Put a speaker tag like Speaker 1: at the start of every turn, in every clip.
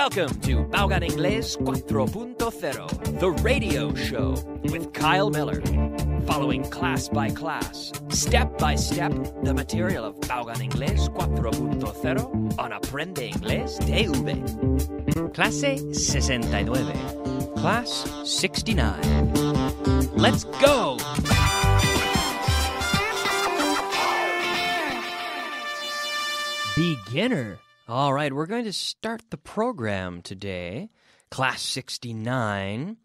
Speaker 1: Welcome to Baugan Inglés 4.0, the radio show with Kyle Miller. Following class by class, step by step, the material of Baugan Inglés 4.0 on Aprende Inglés TV. Clase 69. Class 69. Let's go! Beginner. All right, we're going to start the program today, Class 69,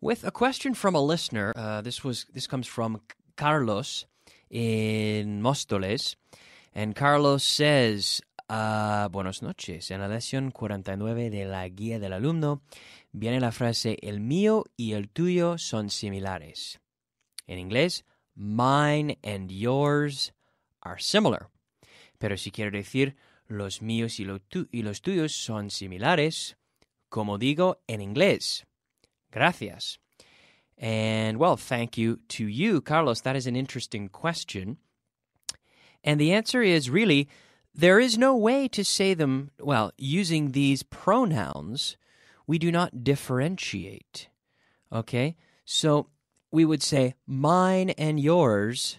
Speaker 1: with a question from a listener. This comes from Carlos in Móstoles, and Carlos says, buenas noches. En la lección 49 de la guía del alumno viene la frase el mío y el tuyo son similares. En inglés, mine and yours are similar. Pero si quiere decir los míos y los tuyos son similares, como digo en inglés. Gracias. And, well, thank you to you, Carlos. That is an interesting question. And the answer is really, there is no way to say them, well, using these pronouns, we do not differentiate. Okay? So we would say, mine and yours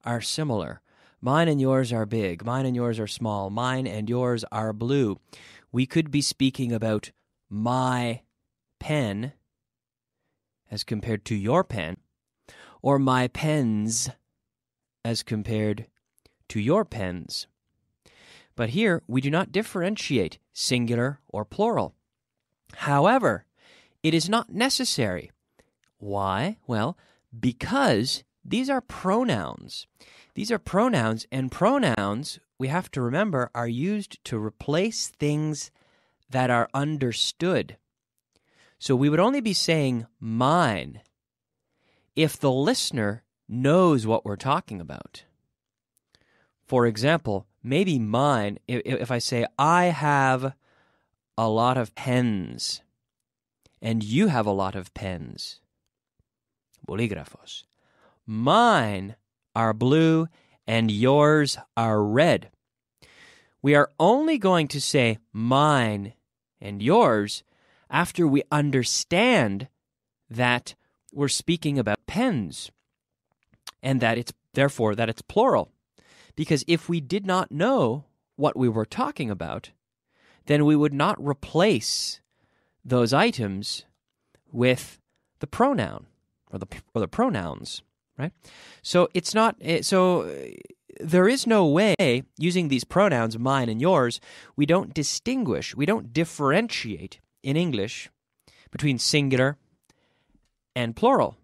Speaker 1: are similar. Mine and yours are big. Mine and yours are small. Mine and yours are blue. We could be speaking about my pen as compared to your pen, or my pens as compared to your pens. But here, we do not differentiate singular or plural. However, it is not necessary. Why? Well, because these are pronouns. These are pronouns, and pronouns, we have to remember, are used to replace things that are understood. So we would only be saying mine if the listener knows what we're talking about. For example, maybe mine, if I say, I have a lot of pens, and you have a lot of pens. Bolígrafos. Mine are blue and yours are red. We are only going to say mine and yours after we understand that we're speaking about pens and that it's therefore that it's plural. Because if we did not know what we were talking about, then we would not replace those items with the pronoun or the pronouns. Right? So it's not, there is no way, using these pronouns, mine and yours, we don't distinguish, we don't differentiate in English between singular and plural.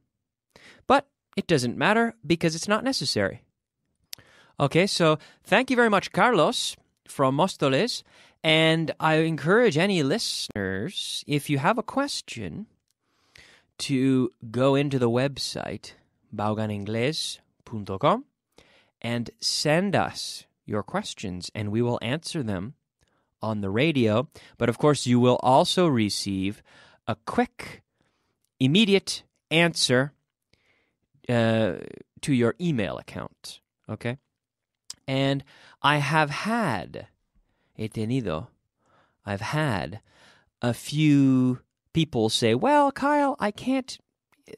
Speaker 1: But it doesn't matter because it's not necessary. Okay, so thank you very much, Carlos, from Móstoles, and I encourage any listeners, if you have a question, to go into the website bauganingles.com and send us your questions, and we will answer them on the radio. But of course, you will also receive a quick, immediate answer to your email account. Okay? And I've had a few people say, well, Kyle, I can't,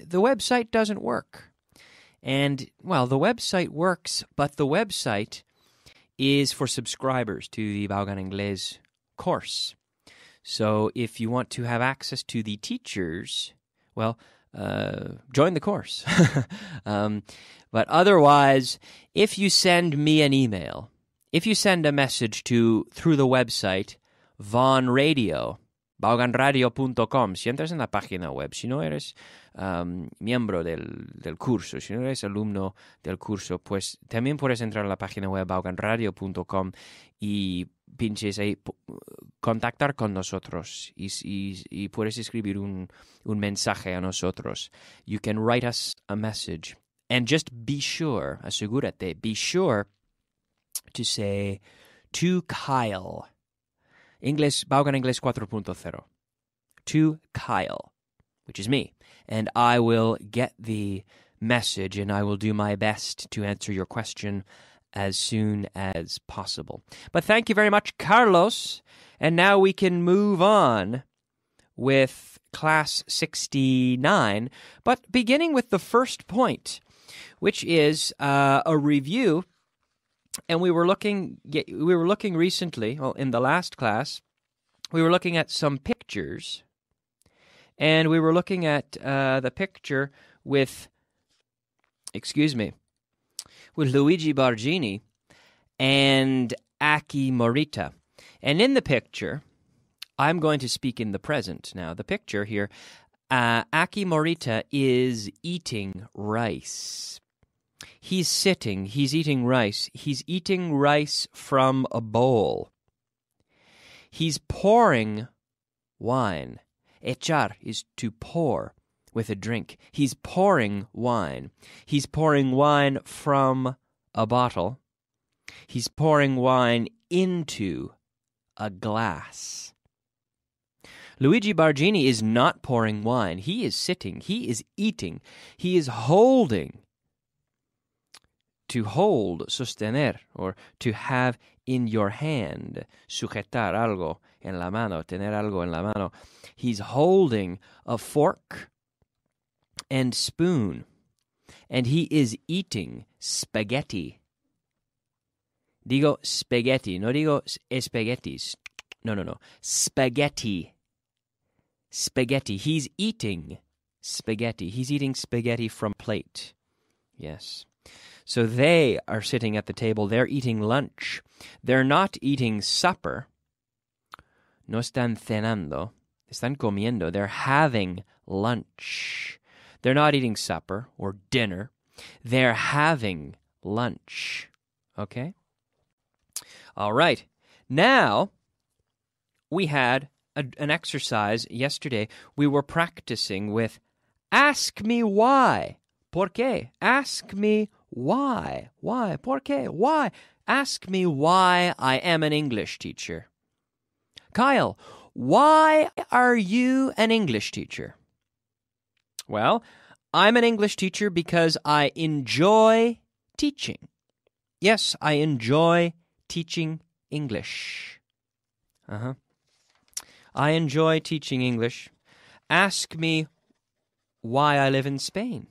Speaker 1: the website doesn't work. And, well, the website works, but the website is for subscribers to the Baugan Inglés course. So if you want to have access to the teachers, well, join the course. But otherwise, if you send me an email, if you send a message through the website, Von Radio, bauganradio.com, si entras en la página web, si no eres miembro del curso, si no eres alumno del curso, pues también puedes entrar a la página web bauganradio.com y pinches ahí contactar con nosotros y puedes escribir un mensaje a nosotros. You can write us a message and just be sure, asegúrate, be sure to say to Kyle, Baugan Inglés 4.0, to Kyle, which is me, and I will get the message and I will do my best to answer your question as soon as possible. But thank you very much, Carlos. And now we can move on with Class 69, but beginning with the first point, which is a review. And we were looking recently, well, in the last class, we were looking at some pictures, and we were looking at the picture with Luigi Bargini and Aki Morita. And in the picture, I'm going to speak in the present now. The picture here, Aki Morita is eating rice. He's sitting, he's eating rice. He's eating rice from a bowl. He's pouring wine. Echar is to pour with a drink. He's pouring wine. He's pouring wine from a bottle. He's pouring wine into a glass. Luigi Bargini is not pouring wine. He is sitting. He is eating. He is holding. To hold, sostener, or to have in your hand, sujetar algo en la mano, tener algo en la mano. He's holding a fork and spoon, and he is eating spaghetti. Digo spaghetti, no digo espaguetis. No. Spaghetti. Spaghetti. He's eating spaghetti. He's eating spaghetti from plate. Yes. So they are sitting at the table. They're eating lunch. They're not eating supper. No están cenando. Están comiendo. They're having lunch. They're not eating supper or dinner. They're having lunch. Okay? All right. Now, we had an exercise yesterday. We were practicing with ask me why. ¿Por qué? Ask me why. Why? ¿Por qué? Why? Ask me why I am an English teacher. Kyle, why are you an English teacher? Well, I'm an English teacher because I enjoy teaching. Yes, I enjoy teaching English. I enjoy teaching English. Ask me why I live in Spain.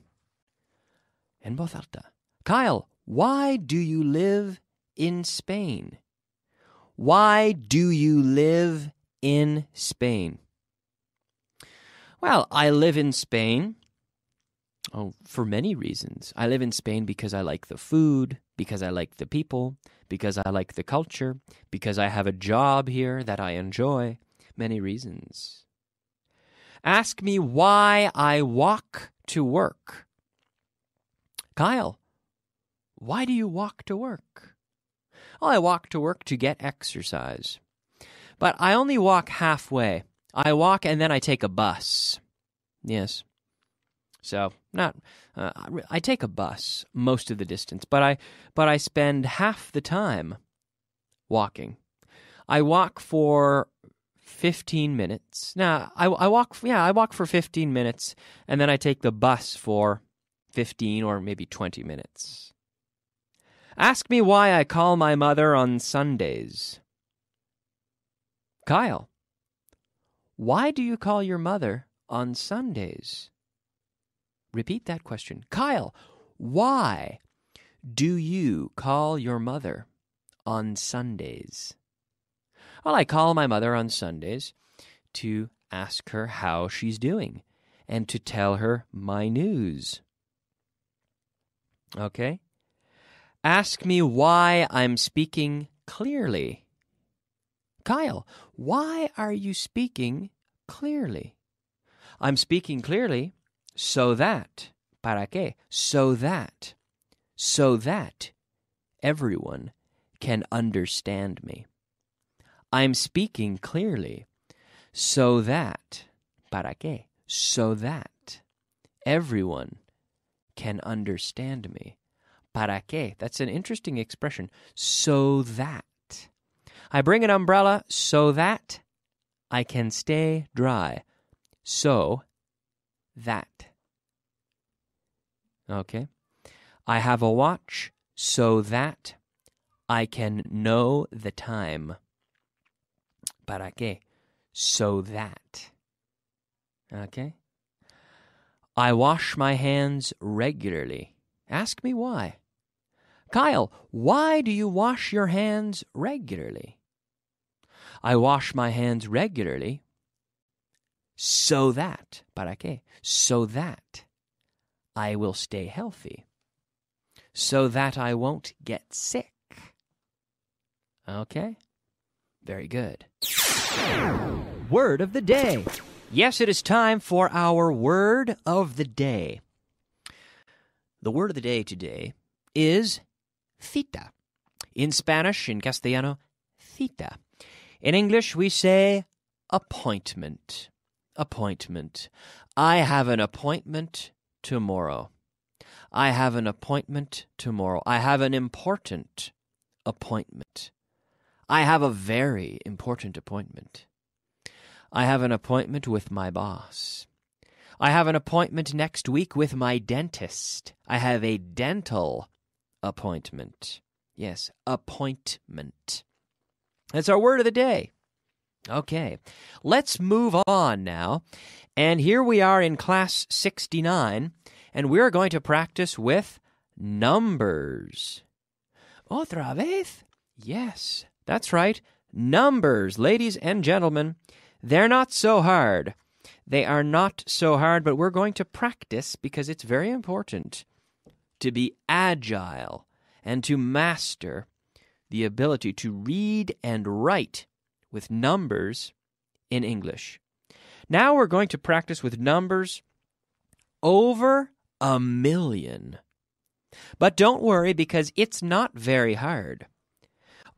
Speaker 1: En voz alta. Kyle, why do you live in Spain? Why do you live in Spain? Well, I live in Spain for many reasons. I live in Spain because I like the food, because I like the people, because I like the culture, because I have a job here that I enjoy. Many reasons. Ask me why I walk to work. Kyle, why do you walk to work? Well, I walk to work to get exercise. But I only walk halfway. I walk and then I take a bus. Yes. So, I take a bus most of the distance, but I spend half the time walking. I walk for 15 minutes. Now, I walk for 15 minutes, and then I take the bus for 15 or maybe 20 minutes. Ask me why I call my mother on Sundays. Kyle, why do you call your mother on Sundays? Repeat that question. Kyle, why do you call your mother on Sundays? Well, I call my mother on Sundays to ask her how she's doing and to tell her my news. Okay? Ask me why I'm speaking clearly. Kyle, why are you speaking clearly? I'm speaking clearly so that, ¿para qué? So that everyone can understand me. I'm speaking clearly so that, ¿para qué? So that everyone can understand me. ¿Para qué? That's an interesting expression. So that. I bring an umbrella so that I can stay dry. So that. Okay. I have a watch so that I can know the time. ¿Para qué? So that. Okay? I wash my hands regularly. Ask me why. Kyle, why do you wash your hands regularly? I wash my hands regularly so that, ¿para qué? So that I will stay healthy. So that I won't get sick. Okay? Very good. Word of the day. Yes, it is time for our word of the day. The word of the day today is cita. In Spanish, in Castellano, cita. In English, we say appointment. Appointment. I have an appointment tomorrow. I have an appointment tomorrow. I have an important appointment. I have a very important appointment. I have an appointment with my boss. I have an appointment next week with my dentist. I have a dental appointment. Yes, appointment. That's our word of the day. Okay, let's move on now. And here we are in class 69, and we're going to practice with numbers. Otra vez? Yes, that's right. Numbers, ladies and gentlemen. They're not so hard. They are not so hard, but we're going to practice because it's very important to be agile and to master the ability to read and write with numbers in English. Now we're going to practice with numbers over 1,000,000. But don't worry because it's not very hard.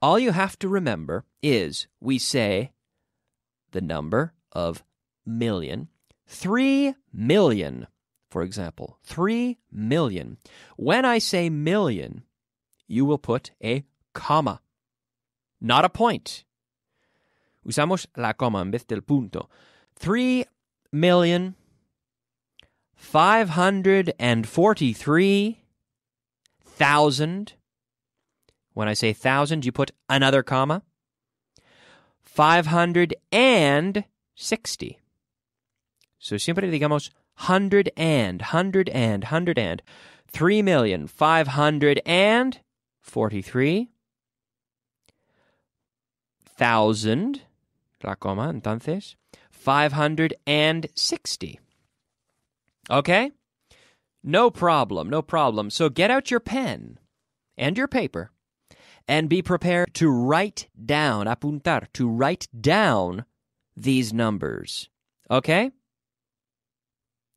Speaker 1: All you have to remember is we say the number of million, 3 million, for example, 3 million. When I say million, you will put a comma, not a point. Usamos la coma en vez del punto. 3,543,000. When I say thousand, you put another comma. 560. So siempre digamos hundred and. 3,543,000. La coma, entonces. 560. Okay? No problem. So get out your pen and your paper and be prepared to write down, apuntar, to write down these numbers. Okay?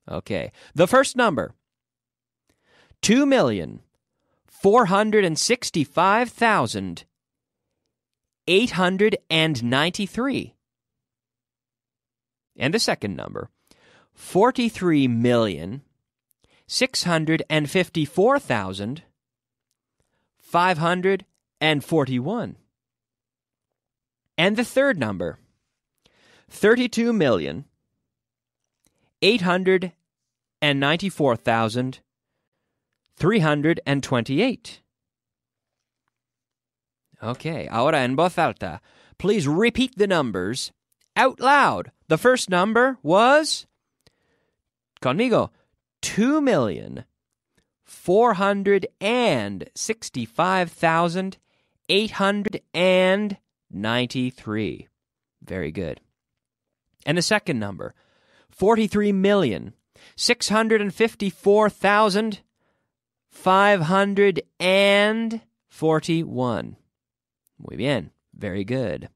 Speaker 1: Okay. The first number, 2,465,893. And the second number, 43,654,541. And the third number, 32,894,328. Okay, ahora en voz alta, please repeat the numbers out loud. The first number was, conmigo, 2,465,893. Very good. And the second number, 43,654,541. Muy bien. Very good.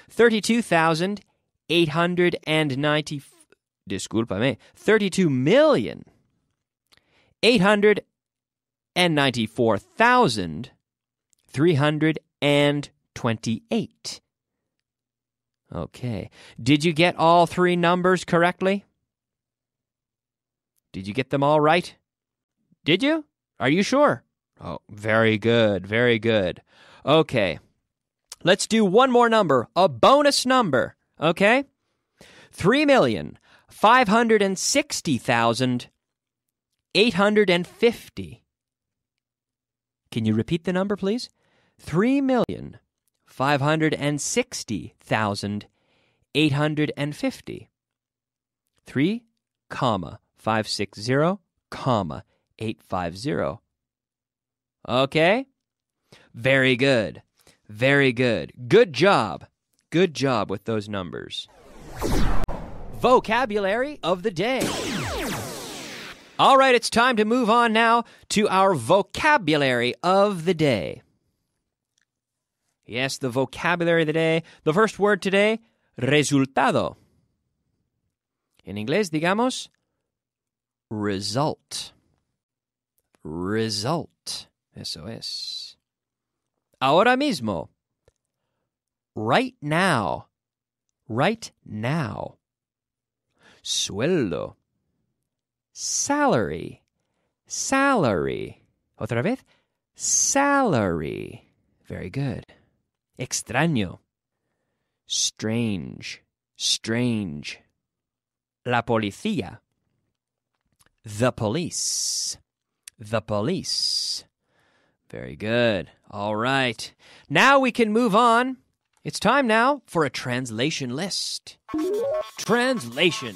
Speaker 1: 32,894,328. Okay. Did you get all three numbers correctly? Did you get them all right? Did you? Are you sure? Oh, very good. Very good. Okay. Let's do one more number, a bonus number, okay? 3,560,850. Can you repeat the number, please? 3,560,850. 3,560,850. Okay? Very good. Very good. Good job. Good job with those numbers. Vocabulary of the day. All right, it's time to move on now to our vocabulary of the day. Yes, the vocabulary of the day. The first word today, resultado. En inglés, digamos, result. Result. Eso es. Ahora mismo. Right now. Right now. Sueldo. Salary. Salary. Otra vez. Salary. Very good. Extraño. Strange. Strange. La policía. The police. The police. Very good. All right. Now we can move on. It's time now for a translation list. Translation.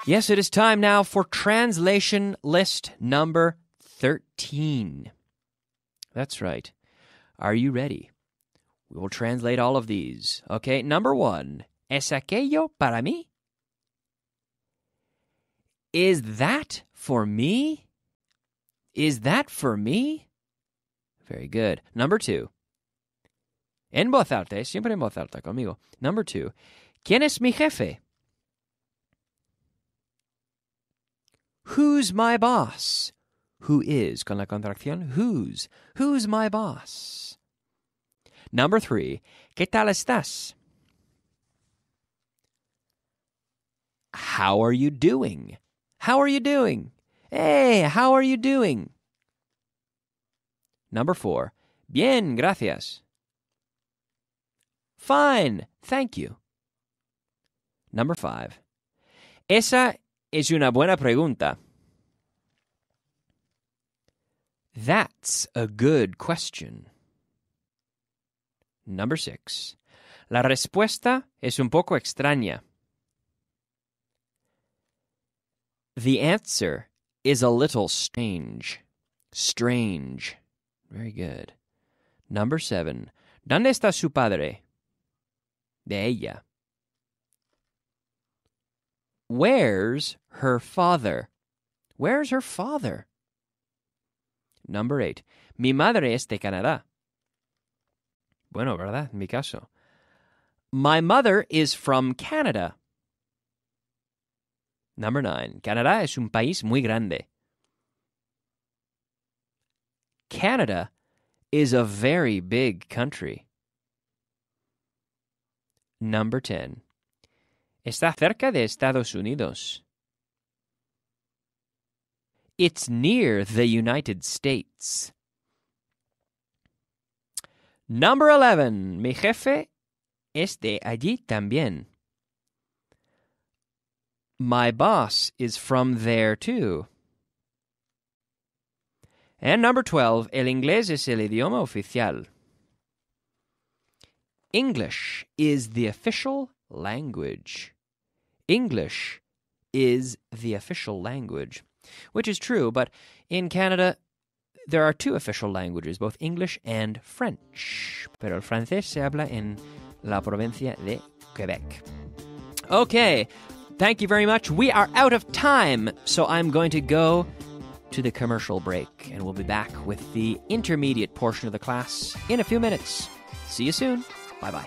Speaker 1: Yes, it is time now for translation list number 13. That's right. Are you ready? We will translate all of these. Okay, number 1. ¿Es aquello para mí? Is that for me? Is that for me? Very good. Number 2. En voz alta, siempre en voz alta conmigo. Number 2. ¿Quién es mi jefe? Who's my boss? Who is, con la contracción, whose. Who's my boss? Number 3. ¿Qué tal estás? How are you doing? How are you doing? Hey, how are you doing? Number 4. Bien, gracias. Fine, thank you. Number 5. Esa es una buena pregunta. That's a good question. Number 6. La respuesta es un poco extraña. The answer is a little strange. Strange. Very good. Number 7. ¿Dónde está su padre? De ella. Where's her father? Where's her father? Number 8. Mi madre es de Canadá. Bueno, ¿verdad? En mi caso. My mother is from Canada. Number 9. Canadá es un país muy grande. Canada is a very big country. Number 10. Está cerca de Estados Unidos. It's near the United States. Number 11. Mi jefe es de allí también. My boss is from there too. And number 12. El inglés es el idioma oficial. English is the official language. English is the official language, which is true, but in Canada, there are 2 official languages, both English and French. Pero el francés se habla en la provincia de Quebec. Okay, thank you very much. We are out of time, so I'm going to go to the commercial break, and we'll be back with the intermediate portion of the class in a few minutes. See you soon. Bye-bye.